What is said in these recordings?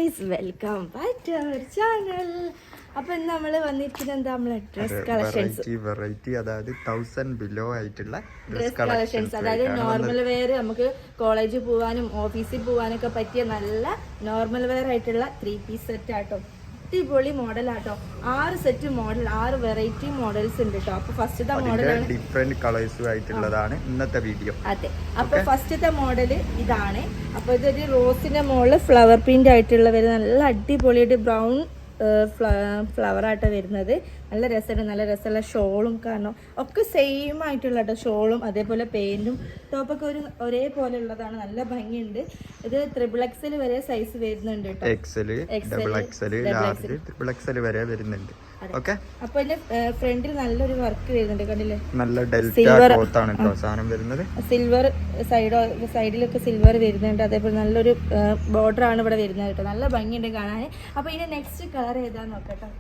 Guys, welcome back to our channel. അപ്പൊ ഇന്ന് നമ്മള് വന്നിരിക്കുന്നത് എന്താ, നമ്മളെ ഡ്രസ് കളക്ഷൻസ്, വെറൈറ്റി, അതായത് 1000 ബിലോ ആയിട്ടുള്ള ഡ്രസ് കളക്ഷൻസ്. അതായത് നോർമൽ വെയർ, നമുക്ക് കോളേജിൽ പോകാനും ഓഫീസിൽ പോകാനൊക്കെ പറ്റിയ നല്ല നോർമൽ വെയർ ആയിട്ടുള്ള 3 പീസ് സെറ്റ് ആട്ടോ. അടിപൊളി മോഡൽ ആട്ടോ. 6 സെറ്റ് മോഡൽ, 6 വെറൈറ്റി മോഡൽസ് ഉണ്ട് കേട്ടോ. അപ്പൊ ഫസ്റ്റത്തെ മോഡൽ ഡിഫറെന്റ് കളേഴ്സും ആയിട്ടുള്ളതാണ് ഇന്നത്തെ വീഡിയോ. അതെ, അപ്പൊ ഫസ്റ്റത്തെ മോഡല് ഇതാണ്. അപ്പൊ ഇതൊരു റോസിന്റെ മുകളിൽ ഫ്ലവർ പ്രിന്റ് ആയിട്ടുള്ള വരുന്ന നല്ല അടിപൊളിയായിട്ട് ബ്രൗൺ ഫ്ലവർ ആയിട്ട് വരുന്നത്. നല്ല രസമുണ്ട്, നല്ല രസമുള്ള ഷോളും, കാരണം ഒക്കെ സെയിം ആയിട്ടുള്ള കേട്ടോ. ഷോളും അതേപോലെ പെയിന്റും ടോപ്പൊക്കെ ഒരേപോലെ ഉള്ളതാണ്. നല്ല ഭംഗിയുണ്ട്. ഇത് XXL വരെ സൈസ് വരുന്നുണ്ട് കേട്ടോ. XL വരെ വരുന്നുണ്ട്. അപ്പൊ ഇതിന്റെ ഫ്രണ്ടിൽ നല്ലൊരു വർക്ക് വരുന്നുണ്ട്, കണ്ടില്ലേ? നല്ല ഡെൽറ്റ സാധനം വരുന്നത്. സിൽവർ സൈഡിലൊക്കെ സിൽവർ വരുന്നുണ്ട്. അതേപോലെ നല്ലൊരു ബോർഡർ ആണ് ഇവിടെ വരുന്നത് കേട്ടോ. നല്ല ഭംഗിയുണ്ട് കാണാൻ. അപ്പൊ ഇതിന്റെ നെക്സ്റ്റ് കളർ ഏതാന്ന് നോക്കട്ടോ.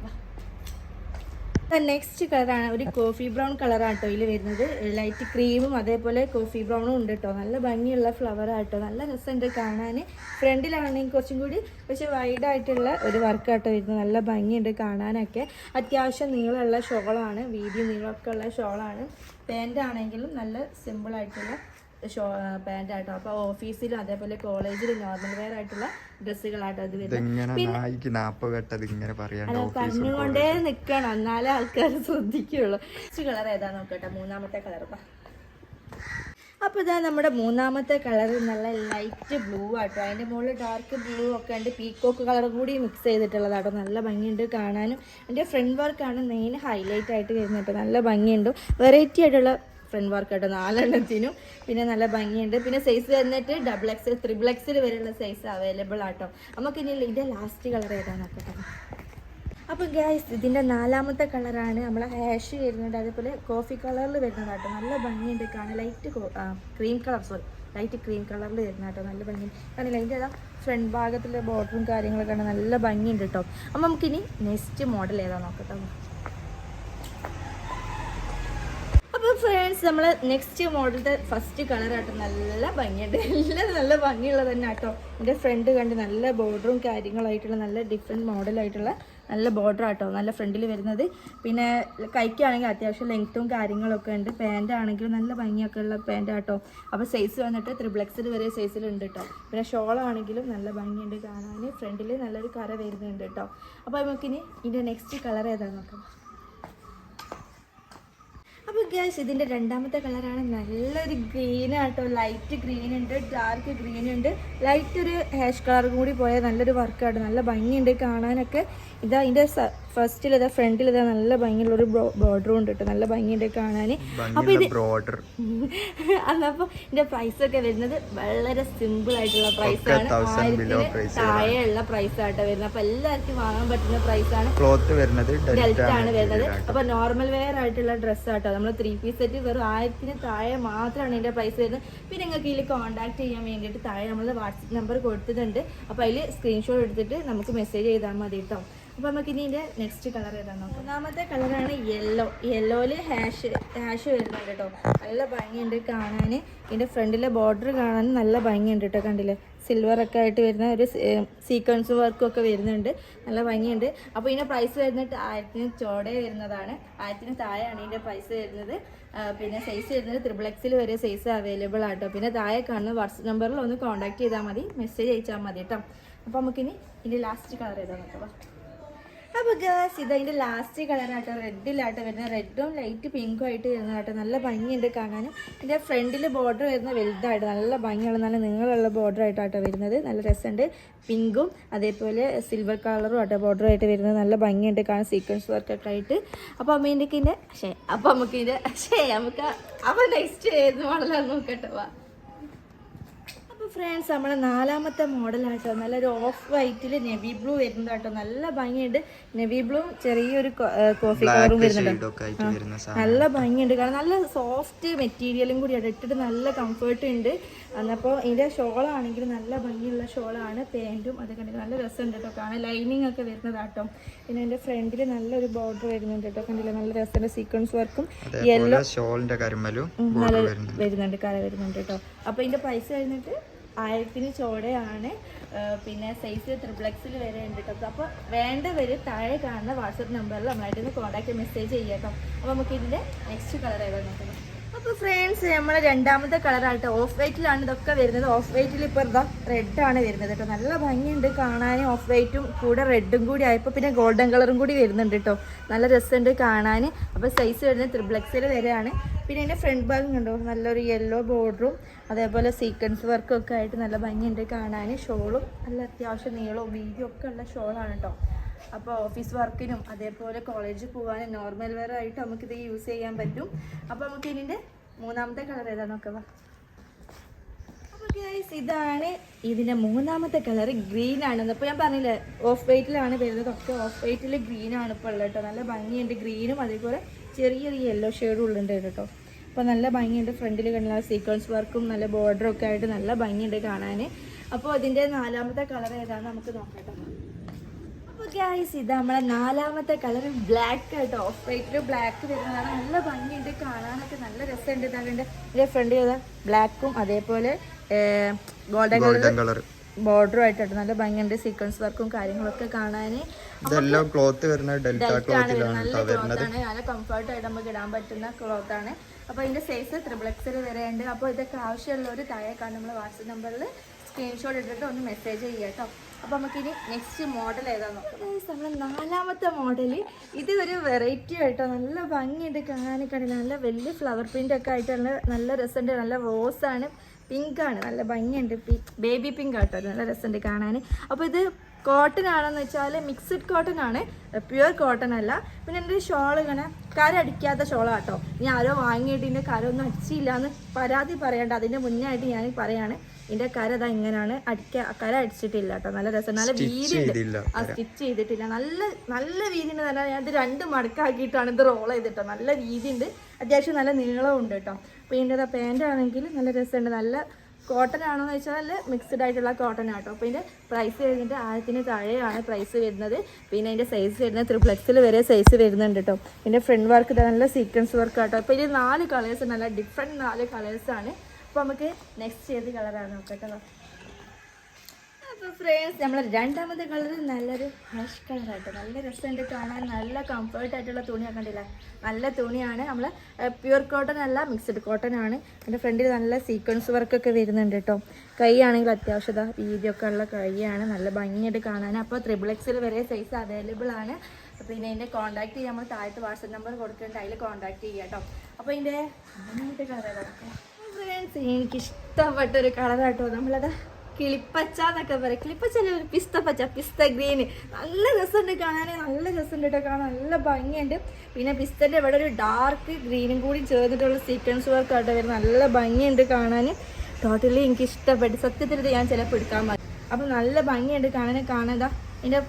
നെക്സ്റ്റ് കളറാണ് ഒരു കോഫി ബ്രൗൺ കളറാണ് കേട്ടോ ഇതിൽ വരുന്നത്. ലൈറ്റ് ക്രീമും അതേപോലെ കോഫി ബ്രൗണും ഉണ്ട് കേട്ടോ. നല്ല ഭംഗിയുള്ള ഫ്ലവർ ആട്ടോ. നല്ല രസമുണ്ട് കാണാൻ. ഫ്രണ്ടിലാണെങ്കിൽ കുറച്ചും കൂടി പക്ഷെ വൈഡായിട്ടുള്ള ഒരു വർക്ക് ആട്ടോ വരുന്നത്. നല്ല ഭംഗിയുണ്ട് കാണാനൊക്കെ. അത്യാവശ്യം നീളമുള്ള ഷോളാണ്, വീതി നീളമൊക്കെ ഉള്ള ഷോളാണ്. പാൻ്റ് ആണെങ്കിലും നല്ല സിമ്പിളായിട്ടുള്ള പാൻ്റ് ആട്ടോ. അപ്പൊ ഓഫീസിലും അതേപോലെ കോളേജിലും നോർമൽ വെയർ ആയിട്ടുള്ള ഡ്രസ്സുകളാട്ടോ അത് വരുന്നത്. പറഞ്ഞുകൊണ്ടേ നിക്കണം, എന്നാലേ ആൾക്കാർ ശ്രദ്ധിക്കുള്ളൂ. കളർ ഏതാ നോക്കട്ടെ, മൂന്നാമത്തെ കളർ. അപ്പോൾ ഇതാ നമ്മുടെ മൂന്നാമത്തെ കളർ നല്ല ലൈറ്റ് ബ്ലൂ ആട്ടോ. അതിൻ്റെ മുകളിൽ ഡാർക്ക് ബ്ലൂ ഒക്കെ ഉണ്ട്, പീക്കോക്ക് കളർ കൂടി മിക്സ് ചെയ്തിട്ടുള്ളതാട്ടോ. നല്ല ഭംഗിയുണ്ട് കാണാനും. എൻ്റെ ഫ്രണ്ട് വർക്കാണ് മെയിൻ ഹൈലൈറ്റ് ആയിട്ട് വരുന്നത് കേട്ടോ. നല്ല ഭംഗിയുണ്ട്, വെറൈറ്റി ആയിട്ടുള്ള ഫ്രണ്ട് വർക്ക് കേട്ടോ. 4 എണ്ണത്തിനും പിന്നെ നല്ല ഭംഗിയുണ്ട്. പിന്നെ സൈസ് വന്നിട്ട് XXL, XXL വരെയുള്ള സൈസ് അവൈലബിൾ ആട്ടോ. നമുക്കിനി ഇതിൻ്റെ ലാസ്റ്റ് കളർ ഏതാണെന്ന് നോക്കട്ടെ. അപ്പം ഗൈസ്, ഇതിൻ്റെ 4ാമത്തെ കളറാണ് നമ്മളെ ഹാഷ് വരുന്നുണ്ട്. അതേപോലെ കോഫി കളറിൽ വരുന്നതാട്ടോ. നല്ല ഭംഗിയുണ്ട് കാണാൻ. ലൈറ്റ് ക്രീം കളറിൽ വരുന്ന കേട്ടോ. നല്ല ഭംഗി കാണില്ല. അതിൻ്റെ ഫ്രണ്ട് ഭാഗത്തുള്ള ബോർഡറും കാര്യങ്ങളൊക്കെ ആണ്. നല്ല ഭംഗിയുണ്ട് കേട്ടോ. അപ്പം നമുക്കിനി നെക്സ്റ്റ് മോഡൽ ഏതാ നോക്കട്ടോ. അപ്പോൾ ഫ്രണ്ട്സ്, നമ്മൾ നെക്സ്റ്റ് മോഡലിൻ്റെ ഫസ്റ്റ് കളറാട്ടോ. നല്ല ഭംഗിയുണ്ട്, എല്ലാം നല്ല ഭംഗിയുള്ളത് തന്നെ കേട്ടോ. എൻ്റെ ഫ്രണ്ട് കണ്ട് നല്ല ബോർഡറും കാര്യങ്ങളായിട്ടുള്ള നല്ല ഡിഫറെൻറ്റ് മോഡലായിട്ടുള്ള നല്ല ബോർഡർ ആട്ടോ. നല്ല ഫ്രണ്ടിൽ വരുന്നത്. പിന്നെ കൈക്കാണെങ്കിൽ അത്യാവശ്യം ലെങ്ത്തും കാര്യങ്ങളൊക്കെ ഉണ്ട്. പാൻ്റ് ആണെങ്കിലും നല്ല ഭംഗിയൊക്കെ ഉള്ള പാൻ്റ് ആട്ടോ. അപ്പോൾ സൈസ് വന്നിട്ട് XXL വരെ സൈസിലുണ്ട് കേട്ടോ. പിന്നെ ഷോളാണെങ്കിലും നല്ല ഭംഗിയുണ്ട് കാണാൻ. ഫ്രണ്ടിൽ നല്ലൊരു കര വരുന്നുണ്ട് കേട്ടോ. അപ്പോൾ നമുക്കിനി ഇതിൻ്റെ നെക്സ്റ്റ് കളർ ഏതാണെന്ന് നോക്കാം. അപ്പോൾ ഗൈസ്, ഇതിൻ്റെ 2ാമത്തെ കളറാണ്. നല്ലൊരു ഗ്രീൻ ആട്ടോ. ലൈറ്റ് ഗ്രീൻ ഉണ്ട്, ഡാർക്ക് ഗ്രീൻ ഉണ്ട്, ലൈറ്റ് ഒരു ഹാഷ് കളർ കൂടി പോയാൽ നല്ലൊരു വർക്കാട്ടോ. നല്ല ഭംഗിയുണ്ട് കാണാനൊക്കെ. ഇതാ ഇതിൻ്റെ ഫസ്റ്റിൽ ഇതാ ഫ്രണ്ടിൽ ഇതാ നല്ല ഭംഗിയുള്ളൊരു ബോർഡറും ഉണ്ട് കേട്ടോ. നല്ല ഭംഗിയുണ്ട് കാണാൻ. അപ്പോൾ ഇത് അന്നപ്പോൾ ഇതിൻ്റെ പ്രൈസൊക്കെ വരുന്നത് വളരെ സിമ്പിൾ ആയിട്ടുള്ള പ്രൈസാണ്. 1000 താഴെയുള്ള പ്രൈസ് ആട്ടോ വരുന്നത്. അപ്പോൾ എല്ലാവർക്കും വാങ്ങാൻ പറ്റുന്ന പ്രൈസാണ്. ഡെൽറ്റ ആണ് വരുന്നത്. അപ്പോൾ നോർമൽ വെയർ ആയിട്ടുള്ള ഡ്രസ്സ് ആട്ടോ. നമ്മൾ 3 പീസ് സെറ്റ് വെറും 1000 താഴെ മാത്രമാണ് ഇതിൻ്റെ പ്രൈസ് വരുന്നത്. പിന്നെ നിങ്ങൾക്ക് ഇതിൽ കോൺടാക്ട് ചെയ്യാൻ വേണ്ടിയിട്ട് താഴെ നമ്മൾ വാട്സപ്പ് നമ്പർ കൊടുത്തിട്ടുണ്ട്. അപ്പോൾ അതിൽ സ്ക്രീൻഷോട്ട് എടുത്തിട്ട് നമുക്ക് മെസ്സേജ് ചെയ്താൽ മതി കേട്ടോ. അപ്പോൾ നമുക്ക് ഇനി ഇതിൻ്റെ നെക്സ്റ്റ് കളർ ഏതാണ് നോക്കാം. 3ാമത്തെ കളറാണ് യെല്ലോയിൽ ഹാഷ് വരുന്നുണ്ട് കേട്ടോ. നല്ല ഭംഗിയുണ്ട് കാണാൻ. ഇതിൻ്റെ ഫ്രണ്ടിലെ ബോർഡർ കാണാൻ നല്ല ഭംഗിയുണ്ട് കേട്ടോ. കണ്ടില്ലേ, സിൽവറൊക്കെ ആയിട്ട് വരുന്ന ഒരു സീക്വൻസ് വർക്കും ഒക്കെ വരുന്നുണ്ട്. നല്ല ഭംഗിയുണ്ട്. അപ്പോൾ ഇതിൻ്റെ പ്രൈസ് വരുന്നിട്ട് 1000 ചോടെ വരുന്നതാണ്. 1000 താഴെയാണ് ഇതിൻ്റെ പ്രൈസ് വരുന്നത്. പിന്നെ സൈസ് വരുന്നത് XXL വരെ സൈസ് അവൈലബിൾ ആട്ടോ. പിന്നെ താഴെ കാണുന്ന വാട്സപ്പ് നമ്പറിൽ ഒന്ന് കോൺടാക്ട് ചെയ്താൽ മതി, മെസ്സേജ് അയച്ചാൽ മതി കേട്ടോ. അപ്പോൾ നമുക്കിനി ഇതിൻ്റെ ലാസ്റ്റ് കളർ ഏതാ നോക്കാം. അപ്പോൾ ഗേൾസ്, ഇതതിൻ്റെ ലാസ്റ്റ് കളറാട്ടോ. റെഡിലാട്ടോ വരുന്നത്. റെഡും ലൈറ്റ് പിങ്കും ആയിട്ട് വരുന്നതാട്ടോ. നല്ല ഭംഗിയുണ്ട് കാണാനും. ഇതിൻ്റെ ഫ്രണ്ടിൽ ബോർഡർ വരുന്ന വലുതായിട്ട് നല്ല ഭംഗിയുള്ള നല്ല നീളമുള്ള ബോർഡർ ആയിട്ടാട്ടോ വരുന്നത്. നല്ല രസമുണ്ട്. പിങ്കും അതേപോലെ സിൽവർ കളറും ആട്ടോ ബോർഡറായിട്ട് വരുന്നത്. നല്ല ഭംഗിയുണ്ട് കാണാൻ, സീക്വൻസ് വർക്കൊക്കെ ആയിട്ട്. അപ്പോൾ നമുക്കിതിൻ്റെ അപ്പോൾ നെക്സ്റ്റ് ഏത് മോഡലാണെന്ന് നോക്കട്ടെ. വാ ഫ്രണ്ട്സ്, നമ്മളെ 4ാമത്തെ മോഡലാട്ടോ. നല്ലൊരു ഓഫ് വൈറ്റിൽ നെവി ബ്ലൂ വരുന്നതാട്ടോ. നല്ല ഭംഗിയുണ്ട്. നെവി ബ്ലൂ ചെറിയൊരു കോഫി കളറും വരുന്നുണ്ട്. നല്ല ഭംഗിയുണ്ട് കാരണം. നല്ല സോഫ്റ്റ് മെറ്റീരിയലും കൂടിയാണ്. ഇട്ടിട്ട് നല്ല കംഫേർട്ട് ഉണ്ട്. അപ്പോൾ ഇതിൻ്റെ ഷോളാണെങ്കിൽ നല്ല ഭംഗിയുള്ള ഷോളാണ്. പാൻറ്റും അതൊക്കെ കണ്ടിട്ട് നല്ല രസമുണ്ട് കേട്ടോ കാണാൻ. ലൈനിങ് ഒക്കെ വരുന്നതാട്ടോ. പിന്നെ എൻ്റെ ഫ്രണ്ടിൽ നല്ലൊരു ബോർഡർ വരുന്നുണ്ട് കേട്ടോ. കണ്ടില്ല, നല്ല രസമുണ്ട്. സീക്വൻസ് വർക്കും യെല്ലോ ഷോളിൻ്റെ കരമലും നല്ല വരുന്നുണ്ട്, കര വരുന്നുണ്ട് കേട്ടോ. അപ്പോൾ ഇതിൻ്റെ പ്രൈസ് കഴിഞ്ഞിട്ട് 1000 ചോടയാണ്. പിന്നെ സൈസ് XXL വരെ ഉണ്ട് കേട്ടോ. അപ്പോൾ വേണ്ടവർ താഴെ കാണുന്ന വാട്സപ്പ് നമ്പറിൽ നമ്മളായിട്ട് കോൺടാക്ട് മെസ്സേജ് ചെയ്യാം കേട്ടോ. അപ്പോൾ നമുക്ക് ഇതിൻ്റെ നെക്സ്റ്റ് കളർ ഏതാണ് നോക്കുന്നത്. അപ്പോൾ ഫ്രണ്ട്സ് നമ്മളെ രണ്ടാമത്തെ കളറായിട്ട് ഓഫ് വൈറ്റിലാണ് ഇതൊക്കെ വരുന്നത്. ഓഫ് വൈറ്റിൽ ഇപ്പോൾ ഇതാ റെഡാണ് വരുന്നത് കേട്ടോ. നല്ല ഭംഗിയുണ്ട് കാണാൻ. ഓഫ് വൈറ്റും കൂടെ റെഡും കൂടി ആയപ്പോൾ പിന്നെ ഗോൾഡൻ കളറും കൂടി വരുന്നുണ്ട് കേട്ടോ. നല്ല രസമുണ്ട് കാണാൻ. അപ്പോൾ സൈസ് വരുന്നത് XXL വരെയാണ്. പിന്നെ അതിൻ്റെ ഫ്രണ്ട് ഭാഗം കണ്ടോ, നല്ലൊരു യെല്ലോ ബോർഡറും അതേപോലെ സീക്വൻസ് വർക്കും ഒക്കെ ആയിട്ട് നല്ല ഭംഗിയുണ്ട് കാണാൻ. ഷോളും നല്ല അത്യാവശ്യം നീളവും വീതിയും ഒക്കെ ഉള്ള ഷോളാണ് കേട്ടോ. അപ്പോൾ ഓഫീസ് വർക്കിനും അതേപോലെ കോളേജിൽ പോകാനും നോർമൽ വെയർ ആയിട്ട് നമുക്കിത് യൂസ് ചെയ്യാൻ പറ്റും. അപ്പോൾ നമുക്ക് ഇതിൻ്റെ മൂന്നാമത്തെ കളർ ഏതാ നോക്കാം. അപ്പോൾ ഗൈസ് ഇതാണ് ഇതിൻ്റെ മൂന്നാമത്തെ കളർ. ഗ്രീൻ ആണെന്ന് അപ്പോൾ ഞാൻ പറഞ്ഞില്ലേ ഓഫ് വൈറ്റിലാണ് വരുന്നത്. ഒക്കെ ഓഫ് വൈറ്റിൽ ഗ്രീനാണ് ഇപ്പോൾ ഉള്ളത് കേട്ടോ. നല്ല ഭംഗിയുണ്ട്. ഗ്രീനും അതേപോലെ ചെറിയൊരു യെല്ലോ ഷെയ്ഡും ഉള്ളുണ്ട് കേട്ടോ. അപ്പോൾ നല്ല ഭംഗിയുണ്ട്. ഫ്രണ്ടിൽ കണ്ട സീക്വൻസ് വർക്കും നല്ല ബോർഡറും ഒക്കെ ആയിട്ട് നല്ല ഭംഗിയുണ്ട് കാണാൻ. അപ്പോൾ അതിൻ്റെ നാലാമത്തെ കളർ ഏതാണെന്ന് നമുക്ക് നോക്കാം. അപ്പോൾ ഗൈസ് ഇത് നമ്മളെ നാലാമത്തെ കളർ ബ്ലാക്ക് കേട്ടോ. ഓഫ് വൈറ്റിൽ ബ്ലാക്ക് വരുന്നതാണ്. നല്ല ഭംഗിയുണ്ട് കാണാനൊക്കെ. നല്ല രസമുണ്ട്. ഇതിൻ്റെ ഫ്രണ്ട് ചെയ്ത ബ്ലാക്കും അതേപോലെ ഗോൾഡൻ കളർ ബോർഡറും ആയിട്ടോ. നല്ല ഭംഗിയുണ്ട്. സീക്വൻസ് വർക്കും കാര്യങ്ങളൊക്കെ കാണാൻ. ഇതെല്ലാം ക്ലോത്ത് വരുന്നത് ഡെൽറ്റ ക്ലോത്തിലാണ്. നല്ല ക്ലോത്താണ്. നല്ല കംഫർട്ട് ആയിട്ട് നമുക്ക് ഇടാൻ പറ്റുന്ന ക്ലോത്താണ്. അപ്പോൾ ഇതിൻ്റെ സൈസ് XXL വരെ ഉണ്ട്. അപ്പോൾ ഇതൊക്കെ ആവശ്യമുള്ളവർ താഴെ കാണും നമ്മൾ വാട്സപ്പ് നമ്പറിൽ സ്ക്രീൻഷോട്ട് ഇട്ടിട്ട് ഒന്ന് മെസ്സേജ് ചെയ്യുക കേട്ടോ. അപ്പോൾ നമുക്കിനി നെക്സ്റ്റ് മോഡൽ ഏതാണെന്ന് നോക്കാം. നമ്മൾ നാലാമത്തെ മോഡൽ ഇത് ഒരു വെറൈറ്റി ആയിട്ടോ. നല്ല ഭംഗിയുണ്ട് കാണാനൊക്കെ. നല്ല വലിയ ഫ്ലവർ പ്രിൻ്റ് ഒക്കെ ആയിട്ടുള്ള നല്ല രസമുണ്ട്. നല്ല റോസാണ്, പിങ്കാണ്, നല്ല ഭംഗിയുണ്ട്. ബേബി പിങ്ക് ആട്ടോ. നല്ല രസമുണ്ട് കാണാൻ. അപ്പോൾ ഇത് കോട്ടൺ ആണെന്ന് വെച്ചാൽ മിക്സഡ് കോട്ടൺ ആണ്, പ്യുവർ കോട്ടൺ അല്ല. പിന്നെ എൻ്റെ ഷോൾ ഇങ്ങനെ കര അടിക്കാത്ത ഷോളാട്ടോ. ഇനി ആരോ വാങ്ങിയിട്ട് ഇതിൻ്റെ കര ഒന്നും അടിച്ചില്ല എന്ന് പരാതി പറയണ്ട. അതിൻ്റെ മുന്നേ ആയിട്ട് ഞാൻ പറയാണ് ഇതിൻ്റെ കര ഇതാ ഇങ്ങനെയാണ്. കര അടിച്ചിട്ടില്ല കേട്ടോ. നല്ല രസം. നല്ല വീതി ഉണ്ട്. ആ സ്റ്റിച്ച് ചെയ്തിട്ടില്ല. നല്ല വീതി ഉണ്ട്. നല്ല ഞാൻ ഇത് 2 മടക്കാക്കിയിട്ടാണ് ഇത് റോൾ ചെയ്തിട്ടോ. നല്ല വീതി ഉണ്ട്. അത്യാവശ്യം നല്ല നീളവും ഉണ്ട് കേട്ടോ. അപ്പോൾ ഇതിൻ്റെ പാൻ്റ് ആണെങ്കിൽ നല്ല രസമുണ്ട്. നല്ല കോട്ടൺ ആണോന്ന് വെച്ചാൽ മിക്സ്ഡ് ആയിട്ടുള്ള കോട്ടൺ ആട്ടോ. അപ്പോൾ ഇതിൻ്റെ പ്രൈസ് വരുന്നത് 1000 താഴെയാണ് പ്രൈസ് വരുന്നത്. പിന്നെ അതിൻ്റെ സൈസ് വരുന്നത് XXL വരെ സൈസ് വരുന്നുണ്ട് കേട്ടോ. ഇതിൻ്റെ ഫ്രണ്ട് വർക്ക് നല്ല സീക്വൻസ് വർക്ക് ആട്ടോ. അപ്പോൾ ഇത് 4 കളേഴ്സ്, നല്ല ഡിഫറെൻറ്റ് 4 കളേഴ്സാണ്. അപ്പോൾ നമുക്ക് നെക്സ്റ്റ് ഏത് കളറാണ് നോക്കട്ടോ. അപ്പോൾ ഫ്രണ്ട്സ് നമ്മൾ രണ്ടാമത്തെ കളർ നല്ലൊരു ഹാഷ് കളറായിട്ട് നല്ല രസമുണ്ട് കാണാൻ. നല്ല കംഫർട്ടായിട്ടുള്ള തുണിയൊക്കെ ഉണ്ടല്ലേ. നല്ല തുണിയാണ്. നമ്മൾ പ്യുവർ കോട്ടൺ അല്ല, മിക്സഡ് കോട്ടൺ ആണ്. എൻ്റെ ഫ്രണ്ടിൽ നല്ല സീക്വൻസ് വർക്കൊക്കെ വരുന്നുണ്ട് കേട്ടോ. കൈ ആണെങ്കിൽ അത്യാവശ്യത വീതിയൊക്കെ ഉള്ള കൈയാണ്. നല്ല ഭംഗിയായിട്ട് കാണാൻ. അപ്പോൾ XXL വരെ സൈസ് അവൈലബിൾ ആണ്. പിന്നെ ഇതിൻ്റെ കോൺടാക്ട് ചെയ്യാൻ നമ്മൾ താഴത്തെ വാട്സപ്പ് നമ്പർ കൊടുക്കുന്നുണ്ട്. അതിൽ കോൺടാക്ട് ചെയ്യാം കേട്ടോ. അപ്പോൾ ഇതിൻ്റെ അങ്ങനത്തെ കളർ ഫ്രണ്ട്സ് എനിക്കിഷ്ടപ്പെട്ടൊരു കളറാട്ടോ. നമ്മളത് കിളിപ്പച്ച എന്നൊക്കെ പറയും. കിളിപ്പച്ചല്ല, ഒരു പിസ്ത ഗ്രീന്. നല്ല രസമുണ്ട് കാണാൻ. നല്ല രസമുണ്ട് കേട്ടോ കാണാൻ. നല്ല ഭംഗിയുണ്ട്. പിന്നെ പിസ്തൻ്റെ ഇവിടെ ഒരു ഡാർക്ക് ഗ്രീനും കൂടി ചേർന്നിട്ടുള്ള സീക്വൻസ് വർക്ക് ആയിട്ട് വരുന്നത്. നല്ല ഭംഗിയുണ്ട് കാണാൻ. ടോട്ടലി എനിക്ക് ഇഷ്ടപ്പെട്ടു. സത്യത്തിൽ ഞാൻ ചിലപ്പോൾ എടുക്കാൻ പറ്റും. അപ്പം നല്ല ഭംഗിയുണ്ട് കാണാതാ. ഇതിൻ്റെ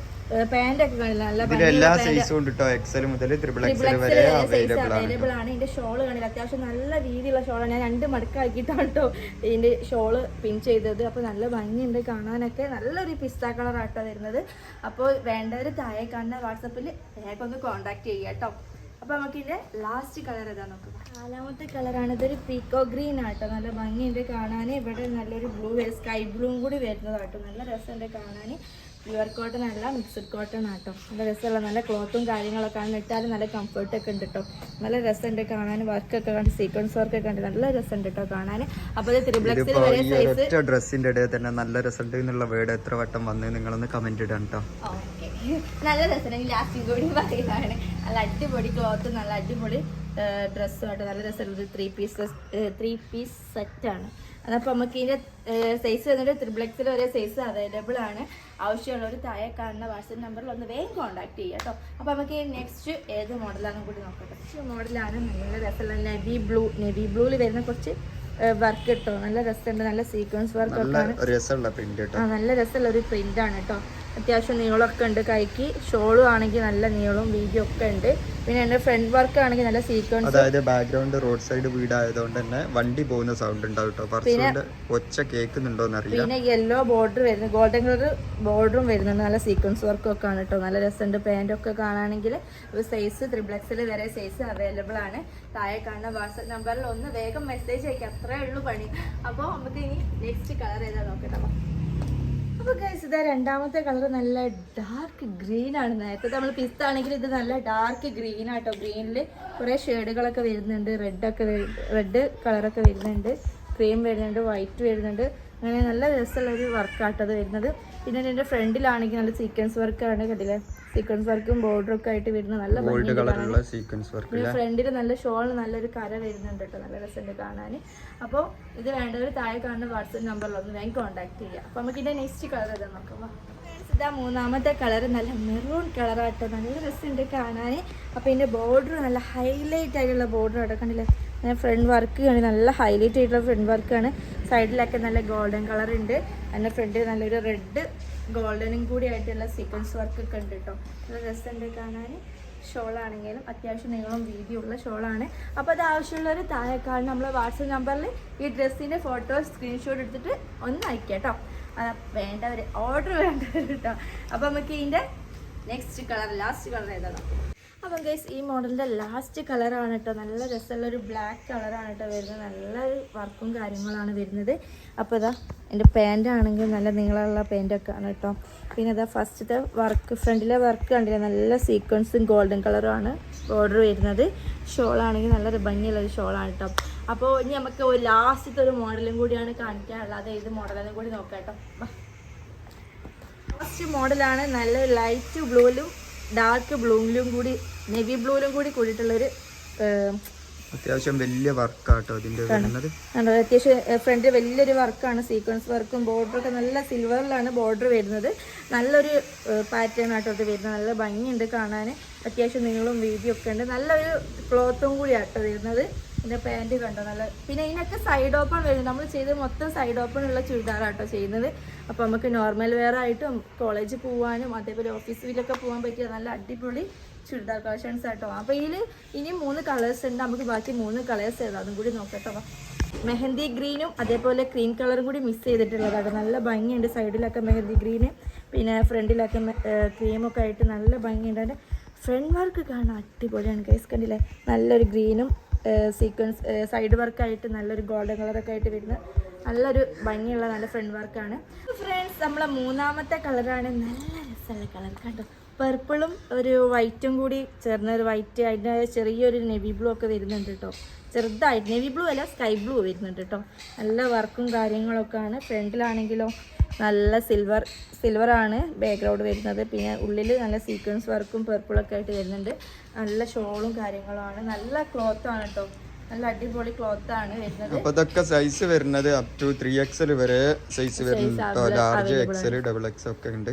പാൻ്റൊക്കെ കാണില്ല. നല്ല എല്ലാ സൈസും ഉണ്ട് കേട്ടോ. XL മുതൽ XXL വരെ അവൈലബിൾ ആണ്. ഇതിന്റെ ഷോള് കാണില്ല. അത്യാവശ്യം നല്ല രീതിയിലുള്ള ഷോളാണ്. ഞാൻ 2 മടക്കാക്കിയിട്ടാണ് കേട്ടോ ഇതിന്റെ ഷോള് പിൻ ചെയ്തത്. അപ്പോൾ നല്ല ഭംഗിയുണ്ട് കാണാനൊക്കെ. നല്ലൊരു പിസ്ത കളറാട്ടോ വരുന്നത്. അപ്പോൾ വേണ്ടവർ താഴെ കാണുന്ന വാട്സപ്പിൽ വേഗം ഒന്ന് കോൺടാക്ട് ചെയ്യുക കേട്ടോ. അപ്പോൾ നമുക്ക് ഇതിന്റെ ലാസ്റ്റ് കളർ ഏതാ നോക്കുക. 4ാമത്തെ കളറാണ്. ഇതൊരു പീക്കോ ഗ്രീൻ ആട്ടോ. നല്ല ഭംഗിയുണ്ട് കാണാൻ. ഇവിടെ നല്ലൊരു ബ്ലൂ സ്കൈ ബ്ലൂവും കൂടി വരുന്നതാട്ടോ. നല്ല രസമുണ്ട് കാണാൻ. പ്യുവർ കോട്ടൺ അല്ല, മിക്സഡ് കോട്ടൺ ആട്ടോ. നല്ല രസമുള്ള നല്ല ക്ലോത്തും കാര്യങ്ങളൊക്കെ ആണ്. ഇട്ടാലും നല്ല കംഫർട്ടൊക്കെ ഉണ്ട് കേട്ടോ. നല്ല രസമുണ്ട് കാണാൻ. വർക്കൊക്കെ കണ്ട് സീക്വൻസ് വർക്കൊക്കെ ഉണ്ട്. നല്ല രസമുണ്ട് കേട്ടോ കാണാൻ. അപ്പോൾ ഇത് XXL വരെ സൈസ്. ഡ്രസ്സിന്റെ ഇടയിൽ തന്നെ നല്ല രസമുണ്ട് എന്നുള്ള വേർഡ് എത്ര വട്ടം വന്ന് നിങ്ങളൊന്ന് കമന്റ് ഇടാം കേട്ടോ. നല്ല രസമുണ്ട്. ലാസ്റ്റിംഗ് കൂടി പറയുകയാണ്. നല്ല അടിപൊളി ക്ലോത്ത്, നല്ല അടിപൊളി ഡ്രസ്സുമായിട്ട് നല്ല രസമുള്ള 3 പീസ് സെറ്റാണ്. അതപ്പോൾ നമുക്ക് ഇതിൻ്റെ സൈസ് വന്നിട്ട് XXL വരെ സൈസ് അവൈലബിൾ ആണ്. ആവശ്യമുള്ളവർ താഴെ കാണുന്ന വാട്സപ്പ് നമ്പറിൽ ഒന്ന് വേഗം കോൺടാക്ട് ചെയ്യുക കേട്ടോ. അപ്പോൾ നമുക്ക് നെക്സ്റ്റ് ഏത് മോഡലാണെന്നും കൂടി നോക്കട്ടെ. നെക്സ്റ്റ് മോഡലാണ് നല്ല രസമുള്ള നെവി ബ്ലൂവിൽ വരുന്ന കുറച്ച് വർക്ക് കേട്ടോ. നല്ല രസമുണ്ട്. നല്ല സീക്വൻസ് വർക്ക് ഒക്കെ ആണ്. നല്ല രസമുള്ള ഒരു പ്രിന്റ് ആണ് കേട്ടോ. അത്യാവശ്യം നീളമൊക്കെ ഉണ്ട് കൈക്ക്. ഷോളും ആണെങ്കിൽ നല്ല നീളവും വീതിയും ഒക്കെ ഉണ്ട്. പിന്നെ എൻ്റെ ഫ്രണ്ട് വർക്ക് ആണെങ്കിൽ നല്ല സീക്വൻസ്, അതായത് ബാക്ക്ഗ്രൗണ്ട് റോഡ് സൈഡ് വീടായതുകൊണ്ട് തന്നെ വണ്ടി പോകുന്ന സൗണ്ട് ഉണ്ടാവും കേട്ടോ. കുറച്ചുകൊണ്ട് ഒച്ച കേൾക്കുന്നുണ്ടോന്ന് അറിയില്ല. പിന്നെ യെല്ലോ ബോർഡർ വരുന്നത്, ഗോൾഡൻ കളർ ബോർഡറും വരുന്നുണ്ട്. നല്ല സീക്വൻസ് വർക്കും ഒക്കെ ആണ് കേട്ടോ. നല്ല രസമുണ്ട്. പാൻറ്റൊക്കെ കാണുകയാണെങ്കിൽ ഒരു സൈസ് 3XL വരെ സൈസ് അവൈലബിൾ ആണ്. താഴെ കാണുന്ന വാട്സപ്പ് നമ്പറിൽ ഒന്ന് വേഗം മെസ്സേജ് അയക്കാം. അത്രേ ഉള്ളൂ പണി. അപ്പോൾ നമുക്ക് ഇനി നെക്സ്റ്റ് കളർ ഏതാ നോക്കട്ടെ. അപ്പോൾ ഗൈസ് ഇതാ രണ്ടാമത്തെ കളർ നല്ല ഡാർക്ക് ഗ്രീൻ ആണ്. നേരത്തെ നമ്മൾ പിസ്ത ആണെങ്കിൽ ഇത് നല്ല ഡാർക്ക് ഗ്രീൻ ആട്ടോ. ഗ്രീനിൽ കുറേ ഷെയ്ഡുകളൊക്കെ വരുന്നുണ്ട്. റെഡ് കളറൊക്കെ വരുന്നുണ്ട്, ക്രീം വരുന്നുണ്ട്, വൈറ്റ് വരുന്നുണ്ട്. അങ്ങനെ നല്ല രസമുള്ളൊരു വർക്കാട്ടത് വരുന്നത്. പിന്നെ എൻ്റെ ഫ്രണ്ടിലാണെങ്കിൽ നല്ല സീക്വൻസ് വർക്കാണ്. കണ്ടില്ലേ, സീക്വൻസ് വർക്കും ബോർഡറൊക്കെ ആയിട്ട് വരുന്നത് നല്ല ഭംഗിയുണ്ട്. ഫ്രണ്ടിൽ നല്ല ഷോൾ നല്ലൊരു കര വരുന്നുണ്ട് കേട്ടോ. നല്ല രസമുണ്ട് കാണാൻ. അപ്പോൾ ഇത് വേണ്ടവർ താഴെ കാണുന്ന വാട്സപ്പ് നമ്പറിലൊന്ന് വേഗം കോൺടാക്ട് ചെയ്യുക. അപ്പോൾ നമുക്ക് ഇതിൻ്റെ നെക്സ്റ്റ് കളർ ഏതാ നോക്കാം. ഇതാ മൂന്നാമത്തെ കളർ നല്ല മെറൂൺ കളറാട്ടോ. നല്ല രസമുണ്ട് കാണാൻ. അപ്പോൾ ഇതിൻ്റെ ബോർഡർ നല്ല ഹൈലൈറ്റ് ആയിട്ടുള്ള ബോർഡർ ആട്ടോ. കണ്ടില്ലേ, ഫ്രണ്ട് വർക്ക് ആണ്, നല്ല ഹൈലൈറ്റ് ആയിട്ടുള്ള ഫ്രണ്ട് വർക്കാണ്. സൈഡിലൊക്കെ നല്ല ഗോൾഡൻ കളർ ഉണ്ട്. അതിൻ്റെ ഫ്രണ്ടിൽ നല്ലൊരു റെഡ് ഗോൾഡനും കൂടി ആയിട്ടുള്ള സീക്വൻസ് വർക്കൊക്കെ ഉണ്ട് കേട്ടോ. നല്ല രസമുണ്ട് കാണാൻ. ഷോളാണെങ്കിലും അത്യാവശ്യം നീളം വീതിയുള്ള ഷോളാണ്. അപ്പോൾ അത് ആവശ്യമുള്ളവർ താഴെ കാണുന്ന നമ്മളെ വാട്സപ്പ് നമ്പറിൽ ഈ ഡ്രസ്സിൻ്റെ ഫോട്ടോ സ്ക്രീൻഷോട്ട് എടുത്തിട്ട് ഒന്ന് അയക്കാം കേട്ടോ. വേണ്ടവർ, ഓർഡർ വേണ്ടവർ കേട്ടോ. അപ്പോൾ നമുക്ക് ഇതിൻ്റെ നെക്സ്റ്റ് കളർ, ലാസ്റ്റ് കളർ ഏതാണ്? അപ്പം ഗൈസ് ഈ മോഡലിൻ്റെ ലാസ്റ്റ് കളറാണ് കേട്ടോ. നല്ല രസമുള്ളൊരു ബ്ലാക്ക് കളറാണ് കേട്ടോ വരുന്നത്. നല്ലൊരു വർക്കും കാര്യങ്ങളാണ് വരുന്നത്. അപ്പോൾ ഇതാ എൻ്റെ പാൻ്റ് ആണെങ്കിൽ നല്ല നീളമുള്ള പാൻറ്റൊക്കെ ആണ് കേട്ടോ. പിന്നെ ഇതാ ഫസ്റ്റത്തെ വർക്ക്, ഫ്രണ്ടിലെ വർക്ക് കണ്ടില്ല, നല്ല സീക്വൻസും ഗോൾഡൻ കളറുമാണ് ബോർഡർ വരുന്നത്. ഷോളാണെങ്കിൽ നല്ലൊരു ഭംഗിയുള്ളൊരു ഷോളാണ് കേട്ടോ. അപ്പോൾ ഇനി നമുക്ക് ഒരു ലാസ്റ്റത്തെ ഒരു മോഡലും കൂടിയാണ് കാണിക്കാനുള്ളത്. അത് ഏത് മോഡലും കൂടി നോക്കാം കേട്ടോ. ലാസ്റ്റ് മോഡലാണ് നല്ല ലൈറ്റ് ബ്ലൂവിലും ഡാർക്ക് ബ്ലൂവിലും കൂടി, നെവി ബ്ലൂവിലും കൂടി കൂടിയിട്ടുള്ളൊരു അത്യാവശ്യം വലിയ വർക്കാട്ടോ ഇതിൻ്റെ വരുന്നത്. അത്യാവശ്യം ഫ്രണ്ട് വലിയൊരു വർക്കാണ്. സീക്വൻസ് വർക്കും ബോർഡറൊക്കെ നല്ല സിൽവറിലാണ് ബോർഡർ വരുന്നത്. നല്ലൊരു പാറ്റേൺ ആട്ടോ ഇത് വരുന്നത്. നല്ല ഭംഗിയുണ്ട് കാണാൻ. അത്യാവശ്യം നീളവും വീതിയൊക്കെ ഉണ്ട്. നല്ലൊരു ക്ലോത്തും കൂടി ആട്ടോ വരുന്നത്. ഇതിൻ്റെ പാൻറ്റ് കണ്ടോ നല്ല. പിന്നെ ഇതിനൊക്കെ സൈഡ് ഓപ്പൺ വരുന്നത്. നമ്മൾ ചെയ്ത് മൊത്തം സൈഡ് ഓപ്പൺ ഉള്ള ചുരിദാറാട്ടോ ചെയ്യുന്നത്. അപ്പോൾ നമുക്ക് നോർമൽ വെയർ ആയിട്ടും കോളേജിൽ പോകാനും അതേപോലെ ഓഫീസിലൊക്കെ പോകാൻ പറ്റിയ നല്ല അടിപൊളി ചുരിദാർ കളക്ഷൻസ് ആട്ടോ. അപ്പോൾ ഇതിൽ ഇനി 3 കളേഴ്സ് ഉണ്ട്. നമുക്ക് ബാക്കി 3 കളേഴ്സ് ഏതാ അതും കൂടി നോക്കട്ടോ. മെഹന്തി ഗ്രീനും അതേപോലെ ക്രീം കളറും കൂടി മിക്സ് ചെയ്തിട്ടുള്ളതാണ്. നല്ല ഭംഗിയുണ്ട്. സൈഡിലൊക്കെ മെഹന്തി ഗ്രീന്, പിന്നെ ഫ്രണ്ടിലൊക്കെ ക്രീമൊക്കെ ആയിട്ട് നല്ല ഭംഗിയുണ്ട്. അതിൻ്റെ ഫ്രണ്ട് വർക്ക് കാണാൻ അടിപൊളിയാണ് ഗൈസ്. കണ്ടില്ലേ, നല്ലൊരു ഗ്രീനും സീക്വൻസ് സൈഡ് വർക്കായിട്ട് നല്ലൊരു ഗോൾഡൻ കളറൊക്കെ ആയിട്ട് വരുന്ന നല്ലൊരു ഭംഗിയുള്ള നല്ല ഫ്രണ്ട് വർക്കാണ്. ഫ്രണ്ട്സ് നമ്മളെ മൂന്നാമത്തെ കളറാണ്. നല്ല രസമുള്ള കളർ കണ്ടോ. പർപ്പിളും ഒരു വൈറ്റും കൂടി ചേർന്ന ഒരു വൈറ്റ്, അതിൻ്റെ ചെറിയൊരു നെവി ബ്ലൂ ഒക്കെ വരുന്നുണ്ട് കേട്ടോ. ചെറുതായിട്ട് നെവി ബ്ലൂ അല്ല, സ്കൈ ബ്ലൂ വരുന്നുണ്ട് കേട്ടോ. നല്ല വർക്കും കാര്യങ്ങളൊക്കെ ആണ്. ഫ്രണ്ടിലാണെങ്കിലോ നല്ല സിൽവറാണ് ബാക്ക്ഗ്രൗണ്ട് വരുന്നത്. പിന്നെ ഉള്ളിൽ നല്ല സീക്വൻസ് വർക്കും പർപ്പിളൊക്കെ ആയിട്ട് വരുന്നുണ്ട്. നല്ല ഷോളും കാര്യങ്ങളുമാണ്. നല്ല ക്ലോത്താണ് കേട്ടോ. നല്ല അടിപൊളി ക്ലോത്താണ് വരുന്നത്. അപ്പോൾ ഇതൊക്കെ സൈസ് വരുന്നത് അപ് ടു 3XL വരെ സൈസ് വരുന്നുണ്ട്. ലാർജ് XL XXL ഒക്കെ ഉണ്ട്.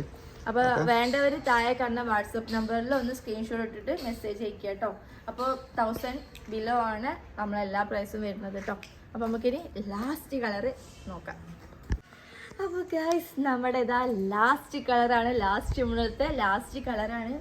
അപ്പോൾ വേണ്ടവർ താഴെ കാണുന്ന വാട്സപ്പ് നമ്പറിൽ ഒന്ന് സ്ക്രീൻഷോട്ട് ഇട്ടിട്ട് മെസ്സേജ് അയക്കുക കേട്ടോ. അപ്പോൾ 1000 ബിലോ ആണ് നമ്മളെല്ലാ പ്രൈസും വരുന്നത് കേട്ടോ. അപ്പോൾ നമുക്കിനി ലാസ്റ്റ് കളറ് നോക്കാം. അപ്പോൾ ഗൈസ് നമ്മുടെ ഇതാ ലാസ്റ്റ് കളറാണ്. ലാസ്റ്റ് കളറാണ്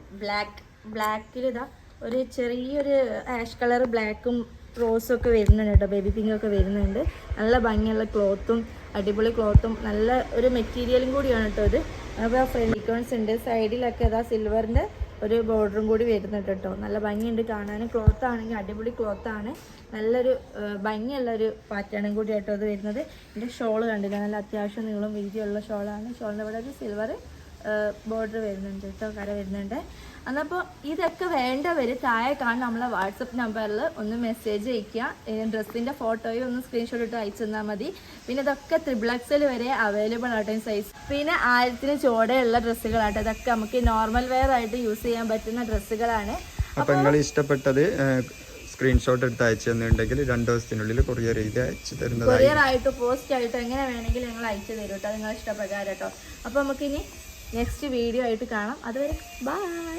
ബ്ലാക്കിൽ ഇതാ ഒരു ചെറിയൊരു ആഷ് കളർ ബ്ലാക്കും റോസും ഒക്കെ വരുന്നുണ്ട് കേട്ടോ. ബേബി പിങ്ക് ഒക്കെ വരുന്നുണ്ട്. നല്ല ഭംഗിയുള്ള ക്ലോത്തും അടിപൊളി ക്ലോത്തും നല്ല ഒരു മെറ്റീരിയലും കൂടിയാണ് കേട്ടോ ഇത്. അപ്പോൾ ഫ്രണ്ട് ഇക്കോൺസ് ഉണ്ട്. സൈഡിലൊക്കെ ഇതാ സിൽവറിൻ്റെ ഒരു ബോർഡറും കൂടി വരുന്നുണ്ട് കേട്ടോ. നല്ല ഭംഗിയുണ്ട് കാണാൻ. ക്ലോത്ത് ആണെങ്കിൽ അടിപൊളി ക്ലോത്താണ്. നല്ലൊരു ഭംഗിയുള്ളൊരു പാറ്റേണും കൂടി ആയിട്ടോ അത് വരുന്നത്. ഇതിൻ്റെ ഷോള് കണ്ടില്ല, നല്ല അത്യാവശ്യം നീളം വീതിയുള്ള ഷോളാണ്. ഷോളിൻ്റെ ഇവിടെ ഒരു സിൽവർ ബോർഡർ വരുന്നുണ്ട് കേട്ടോ, കര വരുന്നുണ്ട്. എന്നപ്പോൾ ഇതൊക്കെ വേണ്ടവർ താഴെ കാണുന്ന നമ്മളെ വാട്സപ്പ് നമ്പറിൽ ഒന്ന് മെസ്സേജ് അയയ്ക്കുക. ഡ്രസ്സിൻ്റെ ഫോട്ടോയും ഒന്ന് സ്ക്രീൻഷോട്ട് ഇട്ട് അയച്ചു തന്നാൽ മതി. പിന്നെ ഇതൊക്കെ 3XL വരെ അവൈലബിൾ ആട്ടോ സൈസ്. പിന്നെ 1000 ചോടെയുള്ള ഡ്രസ്സുകളാട്ടോ. ഇതൊക്കെ നമുക്ക് നോർമൽ വെയർ ആയിട്ട് യൂസ് ചെയ്യാൻ പറ്റുന്ന ഡ്രസ്സുകളാണ്. അപ്പോൾ നിങ്ങൾ ഇഷ്ടപ്പെട്ടത് സ്ക്രീൻഷോട്ട് എടുത്ത് അയച്ചു തന്നിട്ടുണ്ടെങ്കിൽ 2 ദിവസത്തിനുള്ളിൽ കൊറിയർ ചെയ്ത് അയച്ചു തരുന്നത്. കൊറിയർ ആയിട്ടോ പോസ്റ്റ് ആയിട്ടോ എങ്ങനെ വേണമെങ്കിലും ഞങ്ങൾ അയച്ചു തരും കേട്ടോ, നിങ്ങൾ ഇഷ്ടപ്രകാരം കേട്ടോ. അപ്പോൾ നമുക്കിനി നെക്സ്റ്റ് വീഡിയോ ആയിട്ട് കാണാം. അതുവരെ ബൈ.